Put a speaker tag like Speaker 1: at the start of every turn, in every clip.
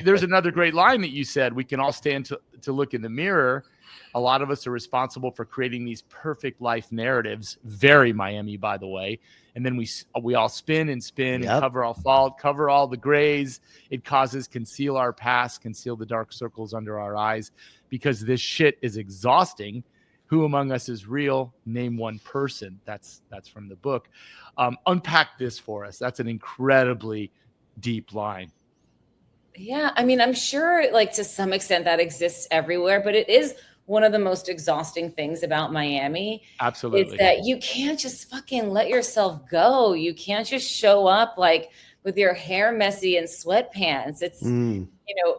Speaker 1: There's another great line that you said. We can all stand to look in the mirror. A lot of us are responsible for creating these perfect life narratives. Very Miami, by the way. And then we all spin and spin and cover all fault, cover all the grays. It causes conceal our past, conceal the dark circles under our eyes, because this shit is exhausting. Who among us is real? Name one person. That's from the book. Unpack this for us. That's an incredibly deep line.
Speaker 2: Yeah, I mean, I'm sure like to some extent that exists everywhere, but it is one of the most exhausting things about Miami.
Speaker 1: Absolutely.
Speaker 2: Is that you can't just fucking let yourself go. You can't just show up like with your hair messy and sweatpants. It's,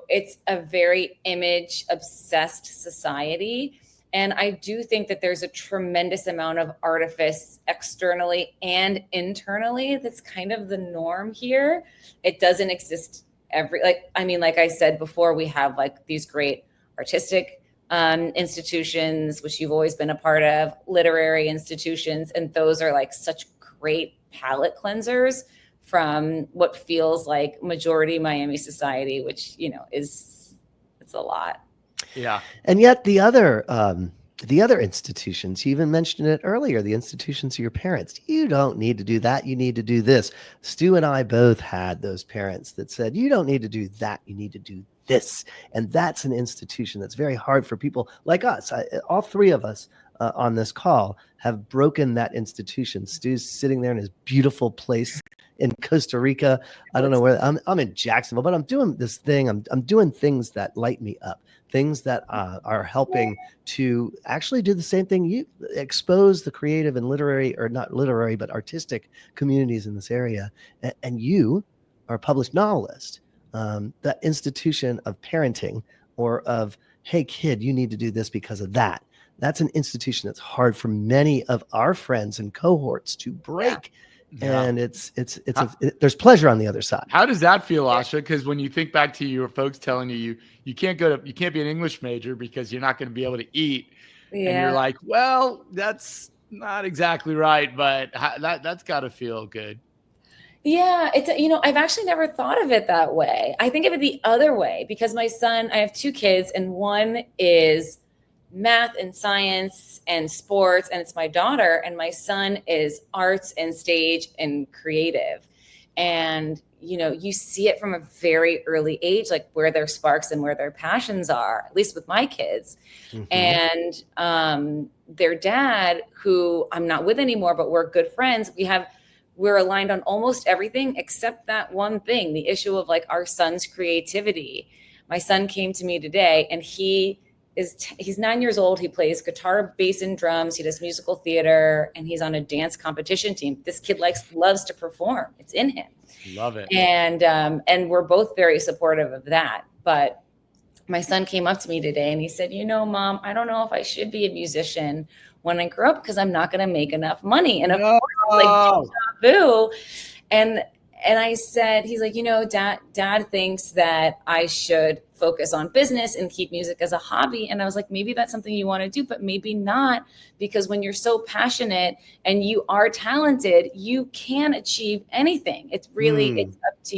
Speaker 2: it's a very image obsessed society. And I do think that there's a tremendous amount of artifice externally and internally. That's kind of the norm here. It doesn't exist like I said before, we have like these great artistic institutions, which you've always been a part of, literary institutions. And those are like such great palate cleansers from what feels like majority Miami society, which, it's a lot.
Speaker 1: Yeah.
Speaker 3: And yet the other institutions, you even mentioned it earlier, the institutions of your parents, you don't need to do that. You need to do this. Stu and I both had those parents that said, you don't need to do that. You need to do this. And that's an institution that's very hard for people like us. All three of us on this call have broken that institution. Stu's sitting there in his beautiful place in Costa Rica. I don't know where I'm in Jacksonville, but I'm doing this thing. I'm doing things that light me up, things that are helping to actually do the same thing. You expose the creative and literary, or not literary, but artistic communities in this area. And you are a published novelist. That institution of parenting, or of, hey kid, you need to do this because of that. That's an institution that's hard for many of our friends and cohorts to break. Yeah. And there's pleasure on the other side.
Speaker 1: How does that feel, Asha? Because when you think back to your folks telling you can't be an English major because you're not going to be able to eat, and you're like, well, that's not exactly right, but that's got to feel good.
Speaker 2: Yeah, it's, I've actually never thought of it that way. I think of it the other way, because my son, I have two kids, and one is math and science and sports, and it's my daughter, and my son is arts and stage and creative. And, you see it from a very early age, like where their sparks and where their passions are, at least with my kids. Mm-hmm. And their dad, who I'm not with anymore, but we're good friends, we're aligned on almost everything except that one thing, the issue of like our son's creativity. My son came to me today, and he's 9 years old. He plays guitar, bass, and drums. He does musical theater, and he's on a dance competition team. This kid loves to perform. It's in him.
Speaker 1: Love it.
Speaker 2: And we're both very supportive of that. But my son came up to me today and he said, Mom, I don't know if I should be a musician when I grow up because I'm not going to make enough money. And of course, like, boo. And I said, he's like, dad thinks that I should focus on business and keep music as a hobby. And I was like, maybe that's something you want to do, but maybe not, because when you're so passionate and you are talented, you can achieve anything. It's really, it's up to